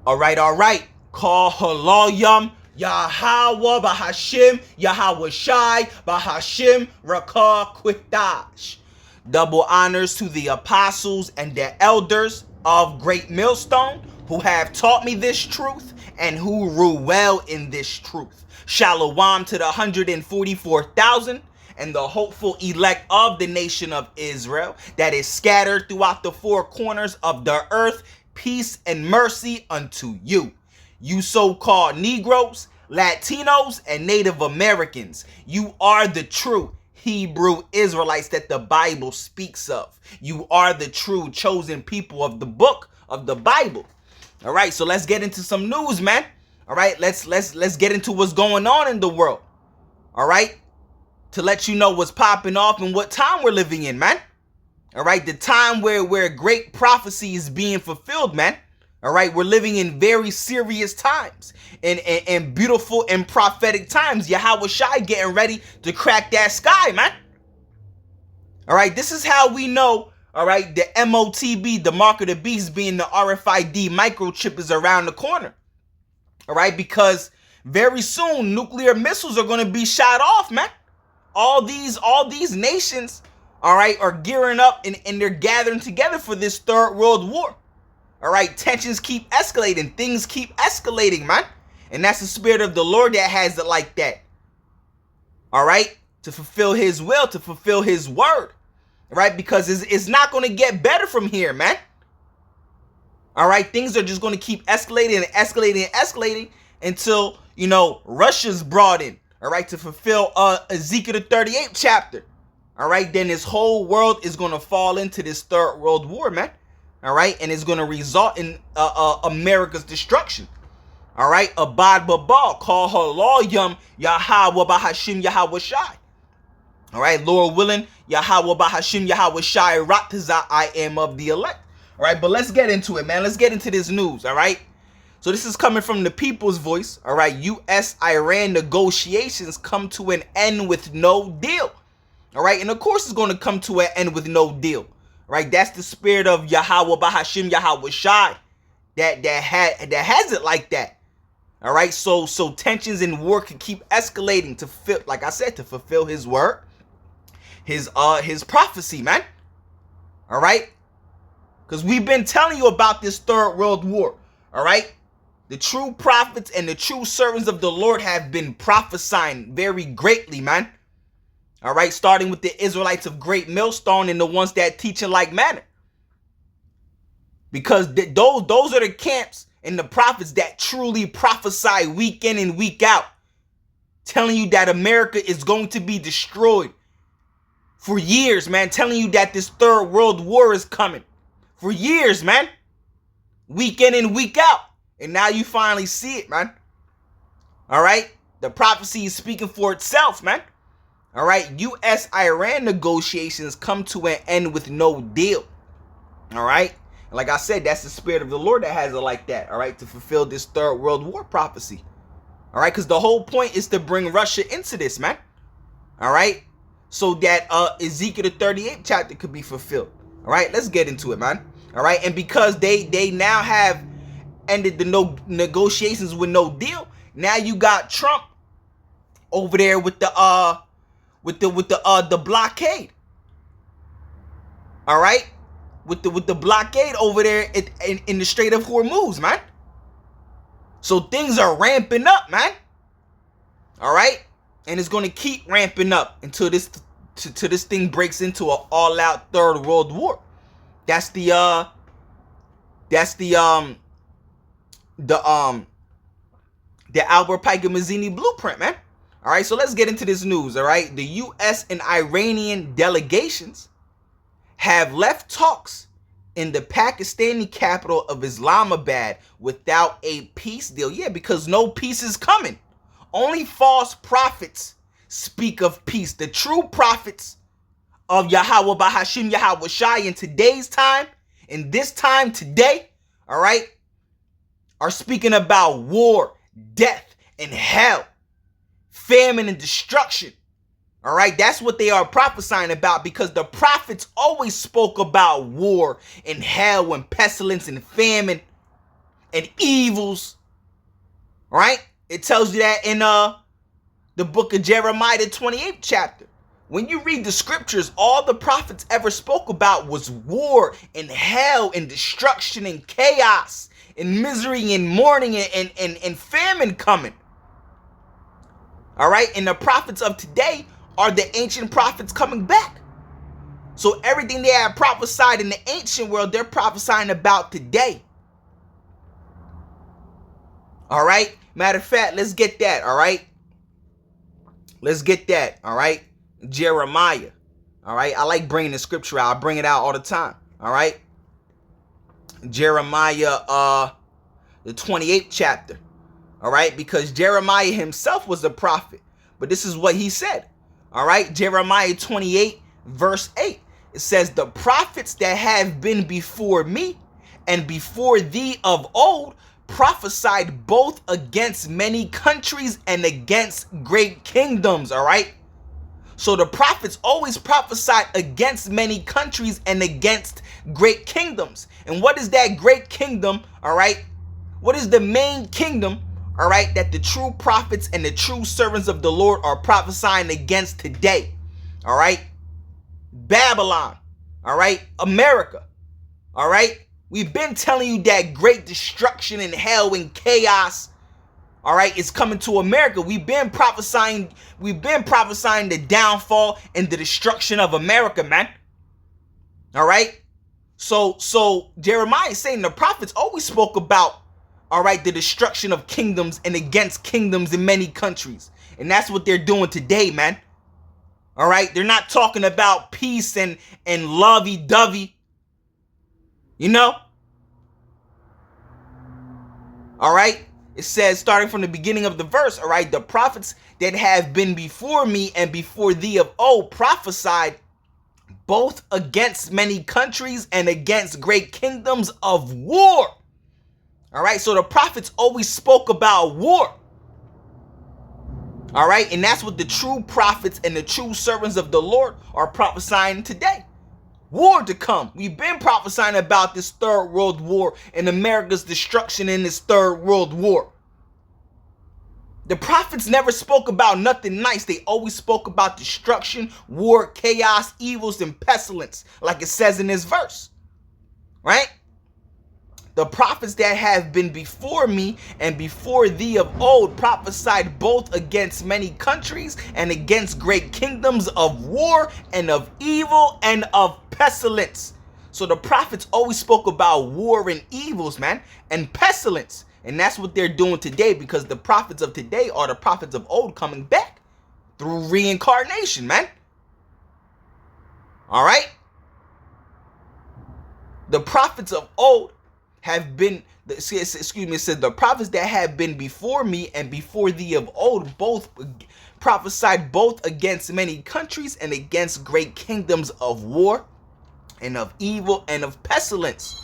All right, all right. Call Haloyam Yahweh Bahashim Yahweh Shai Bahashim Rakah Quitash. Double honors to the apostles and the elders of Great Millstone who have taught me this truth and who rule well in this truth. Shalom to the 144,000 and the hopeful elect of the nation of Israel that is scattered throughout the four corners of the earth. Peace and mercy unto you. You so-called Negroes, Latinos, and Native Americans. You are the true Hebrew Israelites that the Bible speaks of. You are the true chosen people of the book of the Bible. All right, so let's get into some news, man. All right, let's get into what's going on in the world. All right, to let you know what's popping off and what time we're living in, man. All right, the time where great prophecy is being fulfilled, man. All right, we're living in very serious times and beautiful and prophetic times. Yahweh Shai getting ready to crack that sky, man. All right, this is how we know, all right, the MOTB, the mark of the beast, being the RFID microchip is around the corner. All right, because very soon nuclear missiles are going to be shot off, man. All these nations, all right, are gearing up and they're gathering together for this third world war. All right, tensions keep escalating. Things keep escalating, man. And that's the spirit of the Lord that has it like that. All right, to fulfill his will, to fulfill his word. All right, because it's not going to get better from here, man. All right, things are just going to keep escalating and escalating and escalating until, you know, Russia's brought in. All right, to fulfill Ezekiel the 38th chapter. All right, then this whole world is going to fall into this third world war, man. All right, and it's going to result in America's destruction. All right, Abad Babal, call Haloyam Yahweh Bahashim Yahweh Shai. All right, Lord willing, Yahweh Bahashim Yahweh Shai Ratazah, I am of the elect. All right, but let's get into it, man. Let's get into this news, all right? So this is coming from the People's Voice, all right? U.S.-Iran negotiations come to an end with no deal. All right, and of course it's going to come to an end with no deal. Right, that's the spirit of Yahweh Bahashim Yahweh Shai that has it like that. All right, so tensions and war can keep escalating to fulfill, like I said, to fulfill his word, his prophecy, man. All right, because we've been telling you about this third world war. All right, the true prophets and the true servants of the Lord have been prophesying very greatly, man. All right, starting with the Israelites of Great Millstone and the ones that teach in like manner. Because those are the camps and the prophets that truly prophesy week in and week out, telling you that America is going to be destroyed for years, man. Telling you that this third world war is coming for years, man. Week in and week out. And now you finally see it, man. All right, the prophecy is speaking for itself, man. All right, U.S.-Iran negotiations come to an end with no deal. All right, and like I said, that's the spirit of the Lord that has it like that. All right, to fulfill this third world war prophecy. All right, because the whole point is to bring Russia into this, man. All right, so that Ezekiel the 38th chapter could be fulfilled. All right, let's get into it, man. All right, and because they now have ended the negotiations with no deal, now you got Trump over there with the blockade. All right, with the blockade over there in the Strait of Hormuz, man. So things are ramping up, man. All right, and it's going to keep ramping up until this thing breaks into an all-out third world war. That's the Albert Pike and Mazzini blueprint, man. All right, so let's get into this news, all right? The U.S. and Iranian delegations have left talks in the Pakistani capital of Islamabad without a peace deal. Yeah, because no peace is coming. Only false prophets speak of peace. The true prophets of Yahweh Bahashim Yahweh Shai in today's time, in this time today, all right, are speaking about war, death, and hell. Famine and destruction. All right, that's what they are prophesying about, because the prophets always spoke about war and hell and pestilence and famine and evils. Right? It tells you that in the book of Jeremiah, the 28th chapter. When you read the scriptures, all the prophets ever spoke about was war and hell and destruction and chaos and misery and mourning and famine coming. All right? And the prophets of today are the ancient prophets coming back. So everything they had prophesied in the ancient world, they're prophesying about today. All right? Matter of fact, let's get that, all right? Let's get that, all right? Jeremiah, all right? I like bringing the scripture out. I bring it out all the time, all right? Jeremiah, the 28th chapter, all right? Because Jeremiah himself was a prophet, but this is what he said, all right? Jeremiah 28, verse 8. It says, the prophets that have been before me and before thee of old prophesied both against many countries and against great kingdoms, all right? So the prophets always prophesied against many countries and against great kingdoms. And what is that great kingdom, all right? What is the main kingdom, all right, that the true prophets and the true servants of the Lord are prophesying against today, all right? Babylon, all right? America, all right? We've been telling you that great destruction and hell and chaos, all right, is coming to America. We've been prophesying the downfall and the destruction of America, man. All right? So Jeremiah is saying the prophets always spoke about, all right, the destruction of kingdoms and against kingdoms in many countries. And that's what they're doing today, man. All right? They're not talking about peace and lovey-dovey. You know? All right? It says, starting from the beginning of the verse, all right, the prophets that have been before me and before thee of old prophesied both against many countries and against great kingdoms of war. All right? So the prophets always spoke about war. All right? And that's what the true prophets and the true servants of the Lord are prophesying today. War to come. We've been prophesying about this third world war and America's destruction in this third world war. The prophets never spoke about nothing nice. They always spoke about destruction, war, chaos, evils, and pestilence, like it says in this verse. Right? The prophets that have been before me and before thee of old prophesied both against many countries and against great kingdoms of war and of evil and of pestilence. So the prophets always spoke about war and evils, man, and pestilence. And that's what they're doing today, because the prophets of today are the prophets of old coming back through reincarnation, man. All right? The prophets of old have been, it says the prophets that have been before me and before thee of old both prophesied both against many countries and against great kingdoms of war and of evil and of pestilence.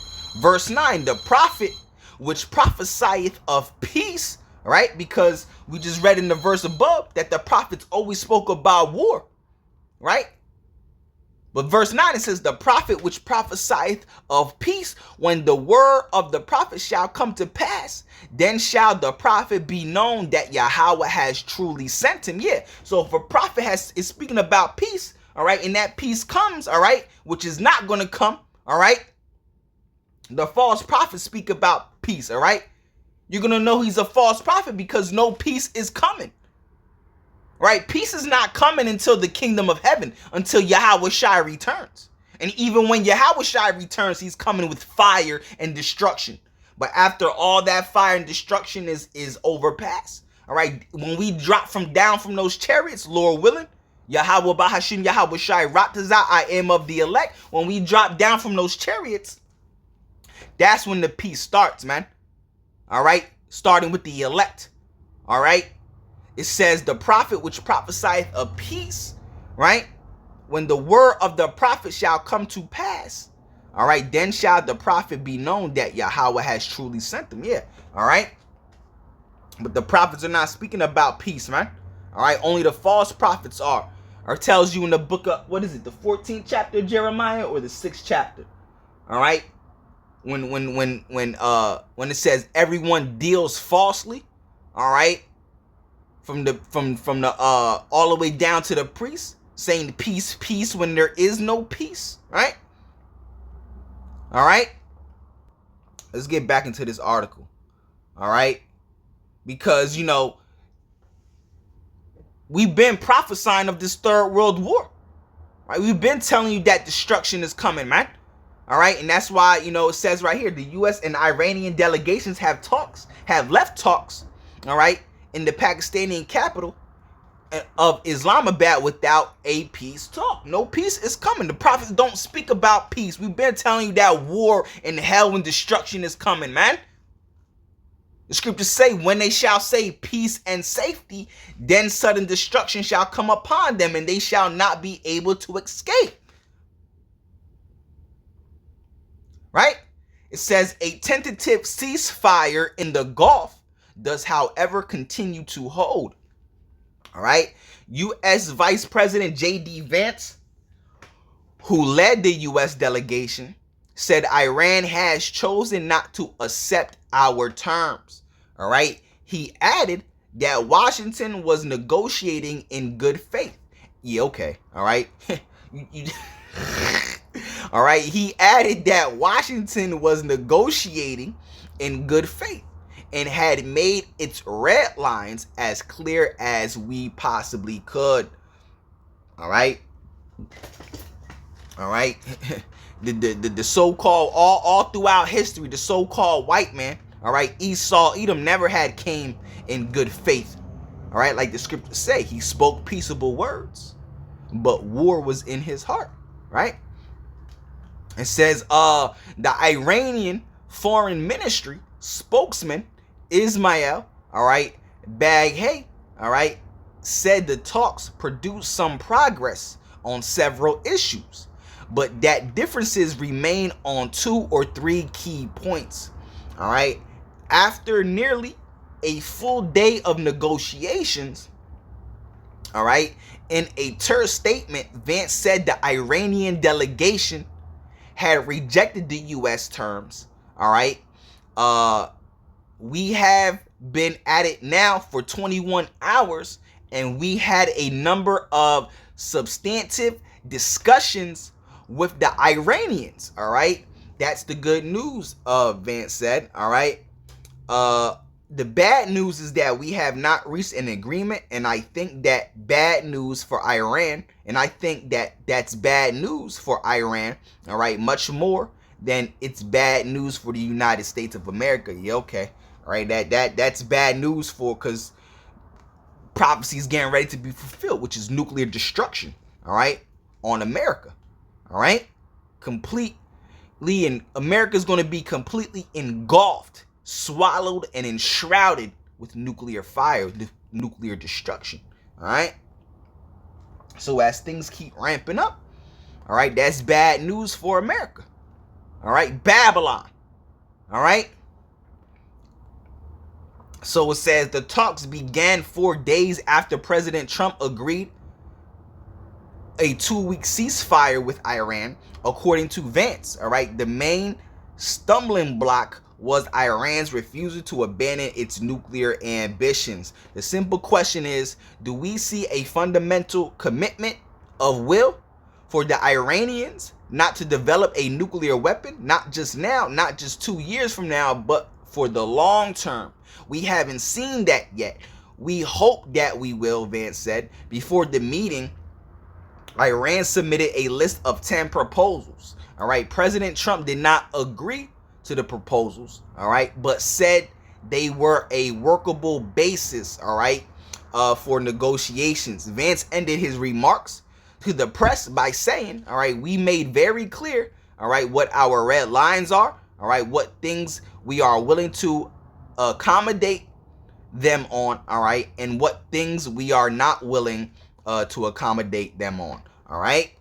Verse 9, the prophet which prophesieth of peace, right? Because we just read in the verse above that the prophets always spoke about war, right? But verse 9, it says, the prophet which prophesieth of peace, when the word of the prophet shall come to pass, then shall the prophet be known that Yahweh has truly sent him. Yeah, so if a prophet is speaking about peace, all right, and that peace comes, all right, which is not going to come, all right, the false prophets speak about peace, all right, you're going to know he's a false prophet because no peace is coming. Right? Peace is not coming until the kingdom of heaven, until Yahweh Shai returns. And even when Yahweh Shai returns, he's coming with fire and destruction. But after all that fire and destruction is overpassed, all right, when we drop down from those chariots, Lord willing, Yahweh Bahashim, Yahweh Shai Raptazah, I am of the elect. When we drop down from those chariots, that's when the peace starts, man. All right? Starting with the elect. All right? It says, the prophet which prophesieth of peace, right? When the word of the prophet shall come to pass, all right, then shall the prophet be known that Yahweh has truly sent him. Yeah, all right? But the prophets are not speaking about peace, man. All right, only the false prophets are. Or it tells you in the book of, what is it, the 14th chapter of Jeremiah or the 6th chapter? All right? when it says everyone deals falsely, all right, from the all the way down to the priest saying peace, peace when there is no peace, right? All right, let's get back into this article, all right, because we've been prophesying of this third world war, right? We've been telling you that destruction is coming, man. All right, and that's why it says right here the U.S. and Iranian delegations have left talks, all right, in the Pakistani capital of Islamabad without a peace talk. No peace is coming. The prophets don't speak about peace. We've been telling you that war and hell and destruction is coming, man. The scriptures say, when they shall say peace and safety, then sudden destruction shall come upon them, and they shall not be able to escape. Right? It says a tentative ceasefire in the Gulf does, however, continue to hold. All right? U.S. Vice President J.D. Vance, who led the U.S. delegation, said Iran has chosen not to accept our terms. All right? He added that Washington was negotiating in good faith. Yeah, okay. All right? All right? He added that Washington was negotiating in good faith and had made its red lines as clear as we possibly could. All right? All right? The so-called, all throughout history, the so-called white man, all right, Esau, Edom never had came in good faith. All right, like the scriptures say, he spoke peaceable words, but war was in his heart, right? It says the Iranian foreign ministry spokesman Ismail, all right, Baghay, all right, said the talks produced some progress on several issues, but that differences remain on 2 or 3 key points. All right, after nearly a full day of negotiations, all right, in a terse statement, Vance said the Iranian delegation had rejected the U.S. terms. All right, we have been at it now for 21 hours, and we had a number of substantive discussions with the Iranians. All right, that's the good news, Vance said. All right, the bad news is that we have not reached an agreement, and I think that bad news for Iran, and I think that that's bad news for Iran, all right, much more than it's bad news for the United States of America. Yeah, okay, all right, that's bad news because prophecy is getting ready to be fulfilled, which is nuclear destruction, all right, on America, all right, completely, and America's going to be completely engulfed, swallowed, and enshrouded with nuclear fire, nuclear destruction. All right. So as things keep ramping up, all right, that's bad news for America. All right, Babylon. All right. So it says the talks began 4 days after President Trump agreed a 2-week ceasefire with Iran, according to Vance. All right, the main stumbling block was Iran's refusal to abandon its nuclear ambitions. The simple question is, do we see a fundamental commitment of will for the Iranians not to develop a nuclear weapon, not just now, not just 2 years from now, but for the long term? We haven't seen that yet. We hope that we will, Vance said. Before the meeting, Iran submitted a list of 10 proposals. All right, President Trump did not agree to the proposals, all right, but said they were a workable basis, all right, for negotiations. Vance ended his remarks to the press by saying, all right, we made very clear, all right, what our red lines are, all right, what things we are willing to accommodate them on, all right, and what things we are not willing to accommodate them on, all right.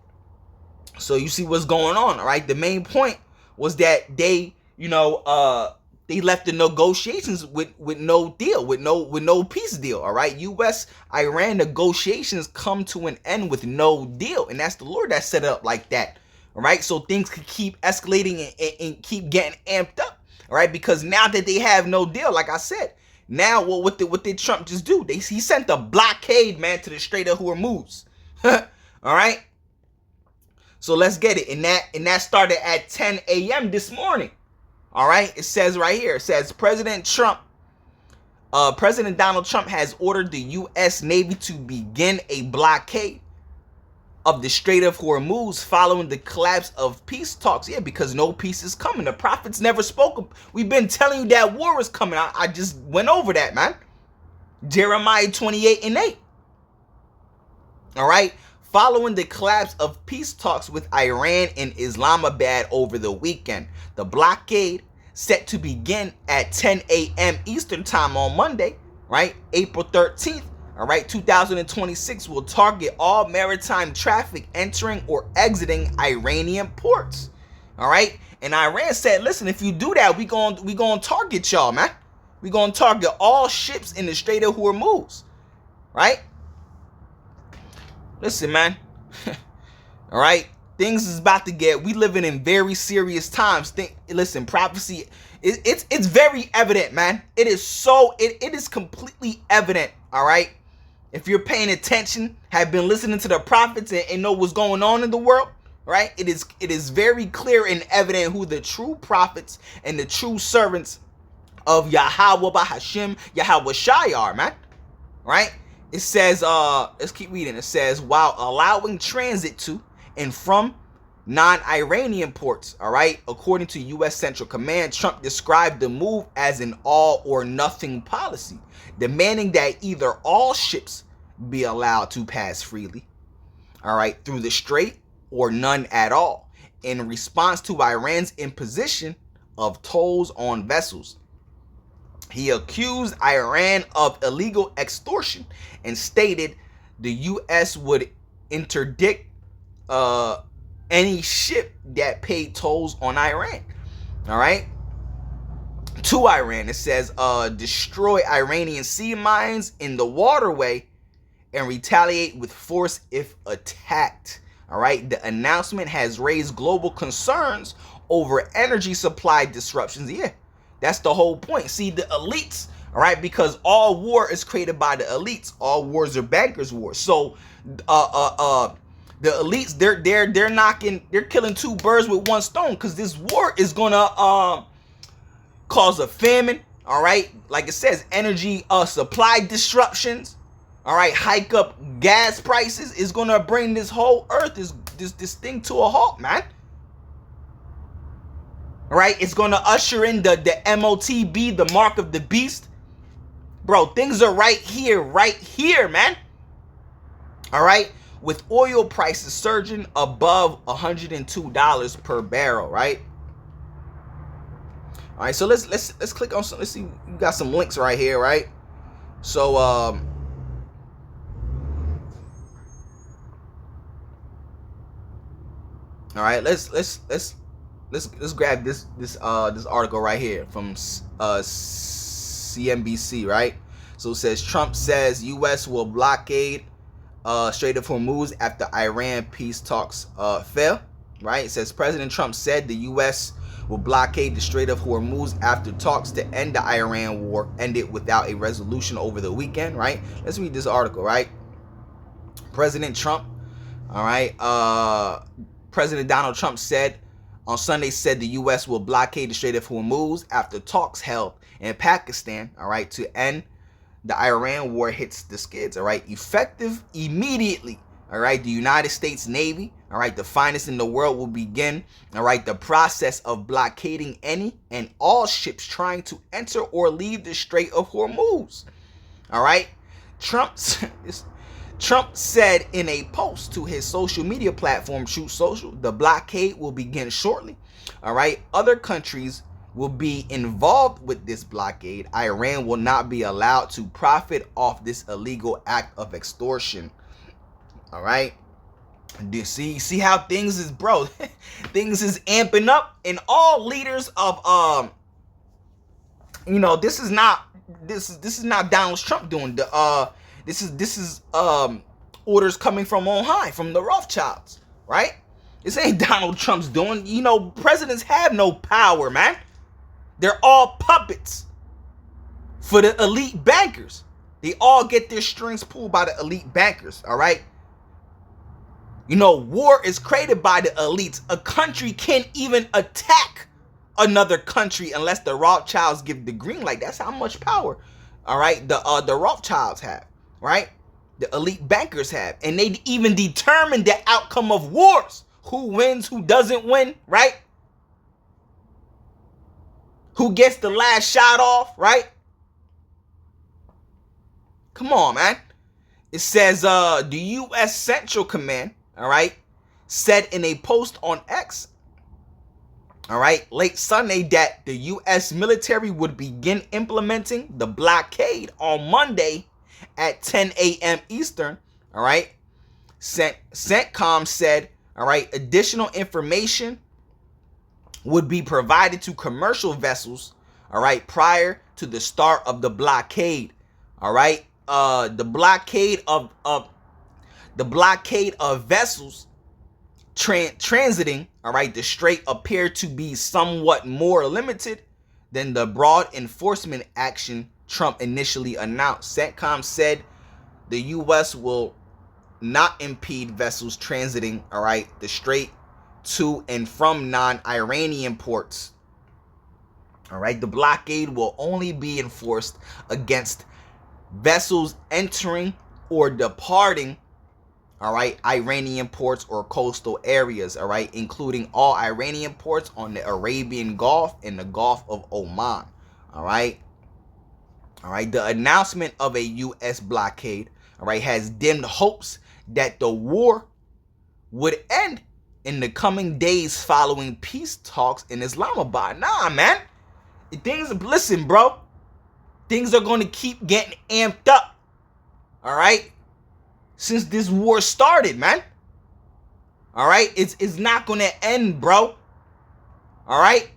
So you see what's going on, all right. The main point was that they they left the negotiations with no deal, with no peace deal. All right, U.S.-Iran negotiations come to an end with no deal, and that's the Lord that set it up like that. All right, so things could keep escalating and keep getting amped up. All right, because now that they have no deal, like I said, now what did Trump just do? He sent a blockade, man, to the Strait of Hormuz. All right, so let's get it. And that started at 10 a.m. this morning. All right, it says right here. It says President Donald Trump has ordered the U.S. Navy to begin a blockade of the Strait of Hormuz following the collapse of peace talks. Yeah, because no peace is coming. The prophets never spoke. We've been telling you that war is coming. I just went over that, man. Jeremiah 28:8. All right. Following the collapse of peace talks with Iran and Islamabad over the weekend, the blockade set to begin at 10 a.m. Eastern time on Monday, right? April 13th, all right, 2026 will target all maritime traffic entering or exiting Iranian ports. All right? And Iran said, listen, if you do that, we going to target y'all, man. We going to target all ships in the Strait of Hormuz. Right? Listen, man. All right? Things is about to get, we living in very serious times. Listen, prophecy, it's very evident, man. It is completely evident, all right? If you're paying attention, have been listening to the prophets and know what's going on in the world, right? It is very clear and evident who the true prophets and the true servants of Yahweh Bahashim, Yahweh Shai are, man. Right? It says, let's keep reading. It says, while allowing transit to and from non-Iranian ports, all right, according to U.S. Central Command, Trump described the move as an all or nothing policy, demanding that either all ships be allowed to pass freely, all right, through the strait, or none at all, in response to Iran's imposition of tolls on vessels. He accused Iran of illegal extortion and stated the U.S. would interdict any ship that paid tolls on Iran. All right. To Iran, it says, destroy Iranian sea mines in the waterway and retaliate with force if attacked. All right. The announcement has raised global concerns over energy supply disruptions. Yeah, that's the whole point. See, the elites, all right, because all war is created by the elites. All wars are bankers' wars. So, the elites, they're killing two birds with one stone, because this war is gonna cause a famine. All right, like it says, energy supply disruptions. All right, hike up gas prices is gonna bring this whole earth, this thing to a halt, man. All right, it's gonna usher in the MOTB, the mark of the beast, bro. Things are right here, man. All right, with oil prices surging above $102 per barrel, right? All right, so let's click on some. Let's see, we got some links right here, right? So all right, let's grab this article right here from CNBC, right? So it says Trump says U.S. will blockade Strait of Hormuz after Iran peace talks fail, right? It says President Trump said the U.S. will blockade the Strait of Hormuz after talks to end the Iran war ended without a resolution over the weekend, right? Let's read this article, right? President Trump, all right, President Donald Trump said on Sunday the U.S. will blockade the Strait of Hormuz after talks held in Pakistan, all right, to end the Iran war hits the skids, all right, effective immediately, all right. The United States Navy, all right, the finest in the world, will begin, all right, the process of blockading any and all ships trying to enter or leave the Strait of Hormuz, all right. Trump said in a post to his social media platform, Truth Social, the blockade will begin shortly. All right. Other countries will be involved with this blockade. Iran will not be allowed to profit off this illegal act of extortion. All right. Do you see how things is, bro? Things is amping up, and all leaders of this is not Donald Trump doing the This is orders coming from on high, from the Rothschilds, right? This ain't Donald Trump's doing. You know, presidents have no power, man. They're all puppets for the elite bankers. They all get their strings pulled by the elite bankers, all right? You know, war is created by the elites. A country can't even attack another country unless the Rothschilds give the green light. That's how much power, all right, the Rothschilds have, right? The elite bankers have. And they even determine the outcome of wars. Who wins, who doesn't win, right? Who gets the last shot off, right? Come on, man. It says the U.S. Central Command, all right, said in a post on X, all right, late Sunday that the U.S. military would begin implementing the blockade on Monday at 10 a.m. Eastern, all right. CENTCOM said, all right, additional information would be provided to commercial vessels, all right, prior to the start of the blockade, all right. The blockade of vessels transiting, all right, the Strait appeared to be somewhat more limited than the broad enforcement action Trump initially announced. CENTCOM said the U.S. will not impede vessels transiting, all right, the Strait to and from non-Iranian ports. All right, the blockade will only be enforced against vessels entering or departing, all right, Iranian ports or coastal areas, all right, including all Iranian ports on the Arabian Gulf and the Gulf of Oman, all right. All right, the announcement of a U.S. blockade, all right, has dimmed hopes that the war would end in the coming days following peace talks in Islamabad. Nah, man. Listen, bro. Things are going to keep getting amped up, all right, since this war started, man. All right, it's not going to end, bro. All right,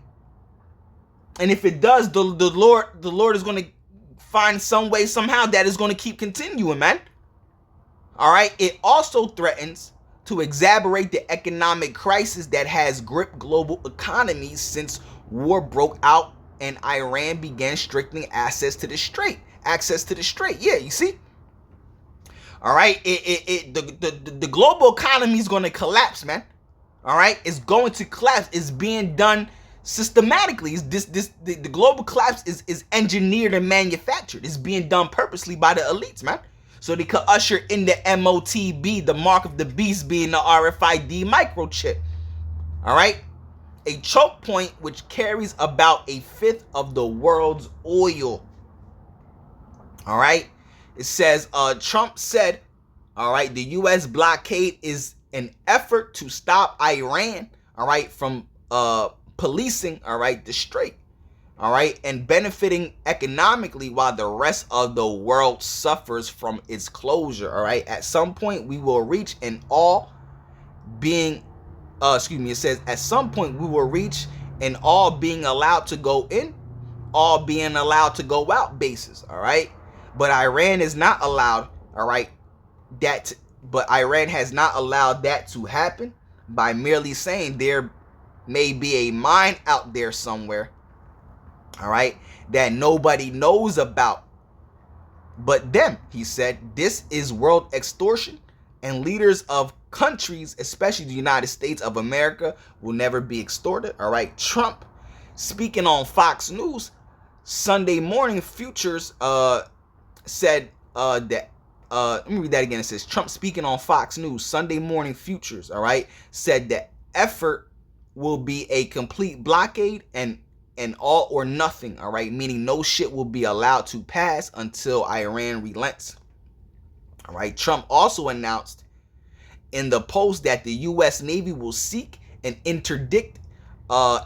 and if it does, the Lord is going to find some way, somehow, that is going to keep continuing, man. All right, it also threatens to exacerbate the economic crisis that has gripped global economies since war broke out and Iran began restricting access to the Strait. Yeah, you see? All right, the global economy is going to collapse, man. All right, it's going to collapse. It's being done systematically. The global collapse is engineered and manufactured. It's being done purposely by the elites, man. So they could usher in the MOTB, the mark of the beast, being the RFID microchip. All right. A choke point which carries about a fifth of the world's oil. All right. It says, Trump said, all right, the U.S. blockade is an effort to stop Iran, all right, from policing, all right, the Strait, all right, and benefiting economically while the rest of the world suffers from its closure, all right. At some point, we will reach an all being it says at some point we will reach an all being allowed to go in, all being allowed to go out basis, all right. But Iran is not allowed, all right, but Iran has not allowed that to happen by merely saying there may be a mine out there somewhere, all right, that nobody knows about but them. He said this is world extortion, and leaders of countries, especially the United States of America, will never be extorted. All right. Trump, speaking on Fox News Sunday morning, Futures said that let me read that again. It says Trump speaking on Fox News Sunday morning, Futures, all right, said that effort will be a complete blockade and all or nothing, all right, meaning no shit will be allowed to pass until Iran relents. All right. Trump also announced in the post that the U.S. Navy will seek and interdict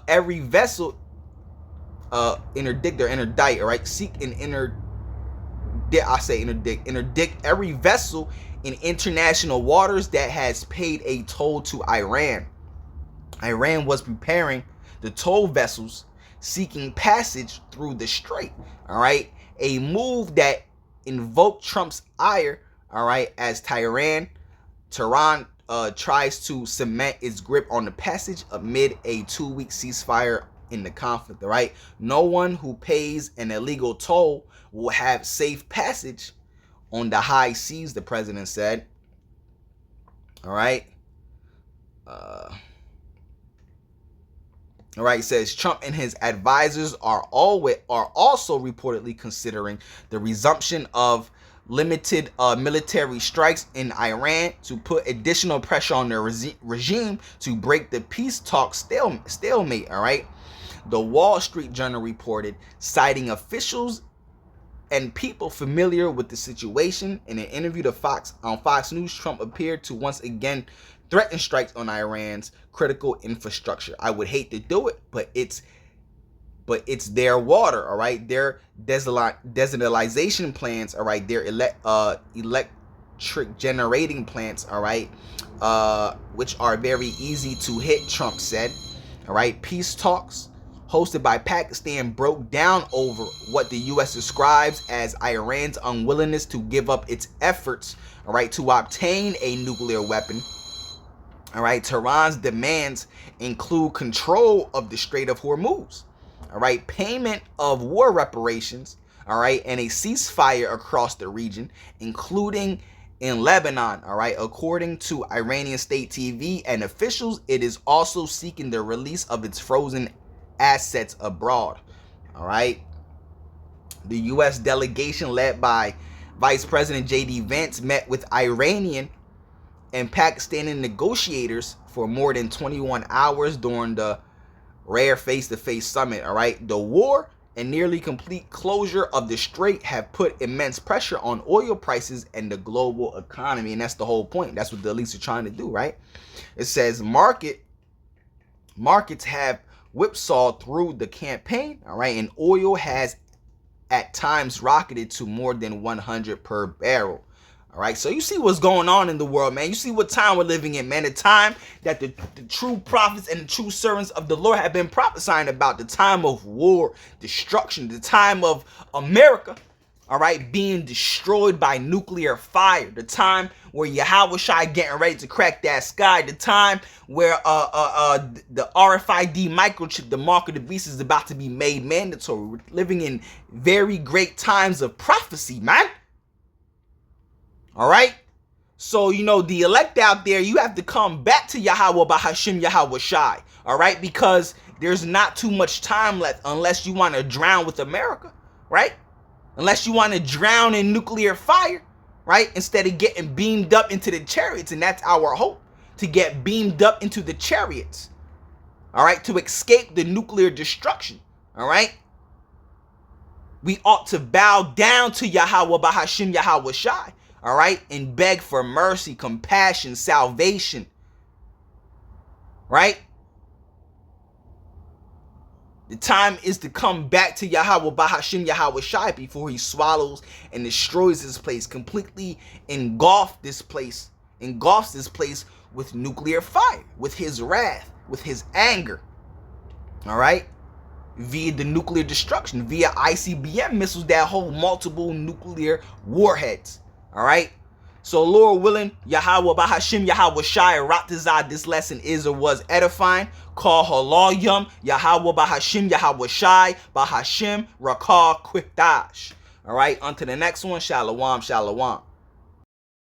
every vessel, interdict, all right, seek and interdict every vessel in international waters that has paid a toll to Iran. Iran was preparing the toll vessels seeking passage through the Strait, all right, a move that invoked Trump's ire, all right, as Tehran, tries to cement its grip on the passage amid a 2-week ceasefire in the conflict. All right, no one who pays an illegal toll will have safe passage on the high seas, the president said. All right. All right, it says Trump and his advisors are also reportedly considering the resumption of limited military strikes in Iran to put additional pressure on the regime to break the peace talk stalemate. All right, the Wall Street Journal reported, citing officials and people familiar with the situation. In an interview to Fox News, Trump appeared to once again threaten strikes on Iran's critical infrastructure. I would hate to do it, but it's their water, all right? Their desalination plants, all right? Their electric generating plants, all right? Which are very easy to hit, Trump said. All right, peace talks hosted by Pakistan broke down over what the U.S. describes as Iran's unwillingness to give up its efforts, all right, to obtain a nuclear weapon. All right, Tehran's demands include control of the Strait of Hormuz, all right, payment of war reparations, all right, and a ceasefire across the region, including in Lebanon, all right. According to Iranian state TV and officials, it is also seeking the release of its frozen assets abroad, all right. The U.S. delegation led by Vice President J.D. Vance met with Iranian and Pakistani negotiators for more than 21 hours during the rare face-to-face summit, all right. The war and nearly complete closure of the Strait have put immense pressure on oil prices and the global economy, and that's the whole point. That's what the elites are trying to do, right? It says markets have whipsawed through the campaign, all right, and oil has at times rocketed to more than 100 per barrel. All right, so you see what's going on in the world, man. You see what time we're living in, man. The time that the true prophets and the true servants of the Lord have been prophesying about. The time of war, destruction, the time of America, all right, being destroyed by nuclear fire. The time where Yahweh Shai getting ready to crack that sky. The time where the RFID microchip, the mark of the beast, is about to be made mandatory. We're living in very great times of prophecy, man. All right, so you know the elect out there, you have to come back to Yahweh Bahashim Yahweh Shai. All right, because there's not too much time left unless you want to drown with America, right? Unless you want to drown in nuclear fire, right? Instead of getting beamed up into the chariots, and that's our hope, to get beamed up into the chariots. All right, to escape the nuclear destruction. All right, we ought to bow down to Yahweh Bahashim Yahweh Shai. All right, and beg for mercy, compassion, salvation, right? The time is to come back to Yahweh Bahashim Yahweh Shai before he swallows and destroys this place, completely engulfs this place with nuclear fire, with his wrath, with his anger, all right? Via the nuclear destruction, via ICBM missiles that hold multiple nuclear warheads. All right, so Lord willing, Yahweh Bahashim Yahweh Shai Ratazah, this lesson is or was edifying. Call Halal Yum, Yahweh Bahashim Yahweh Shai Bahashim Rakah Kwikdash. All right, on to the next one. Shalom, shalom.